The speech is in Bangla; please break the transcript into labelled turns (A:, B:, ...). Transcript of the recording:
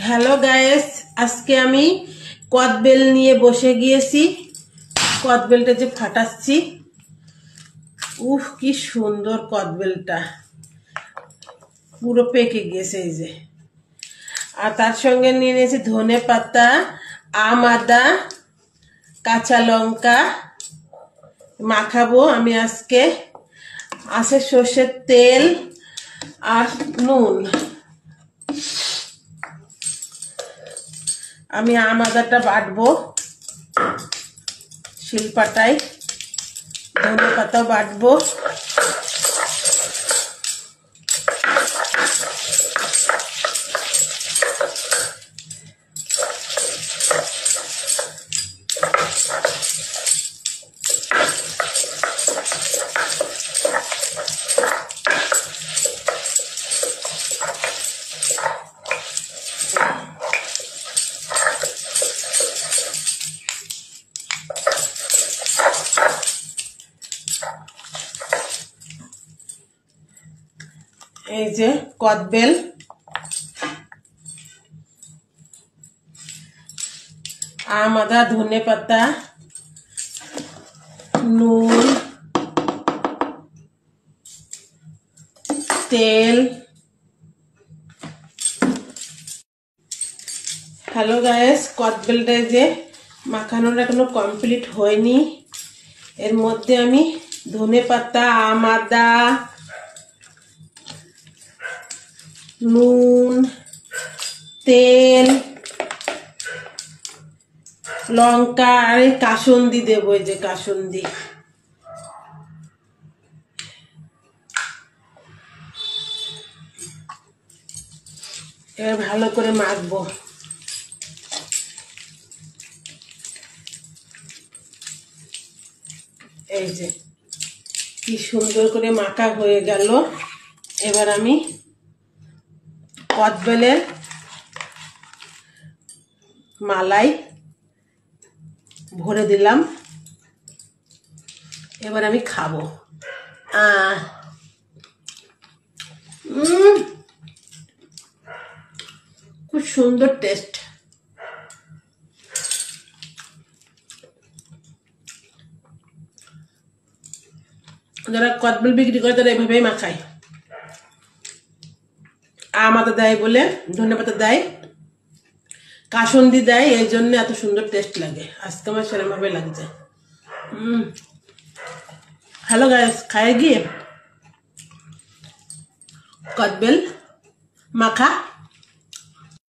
A: হ্যালো গাইস, আজকে আমি কদবেল নিয়ে বসে গিয়েছি। কদবেলটা যে ফাটাচ্ছি, উফ কি সুন্দর! কদবেলটা পুরো পেকে গিয়েছে এই যে। আর তার সঙ্গে নিয়ে নিয়েছি ধনে পাতা, আম, আদা, কাঁচা লঙ্কা। মাখাবো আমি আজকে। আছে সর্ষের তেল আর নুন। আমি আম আদাটা বাটবো শিলপাটায়, ধনে পাতা বাটবো। এই যে কদবেল, আম, আদা, ধনে পাতা, নুন, তেল। হ্যালো গাইস, কদবেলটা যে মাখানোটা এখনো কমপ্লিট হয়নি। এর মধ্যে আমি ধনে পাতা, আম, আদা, নুন, তেল, লঙ্কা আর এই কাসুন্দি দেবো। এই যে কাসুন্দি। এবার ভালো করে মাখবো। এই যে কি সুন্দর করে মাখা হয়ে গেল। এবার আমি কদবেলের মালাই ভরে দিলাম। এবার আমি খাবো। খুব সুন্দর টেস্ট। যারা কদবেল বিক্রি করে তারা এভাবেই মাখায়। আম আদা দেয় বলে, ধনে পাতা দেয়, কাসুন্দি দেয়, এই জন্য এত সুন্দর টেস্ট লাগে। আজকে আমার সেরকম ভাবে লাগছে। হ্যালো গাইস, খায় গিয়ে কদবেল মাখা।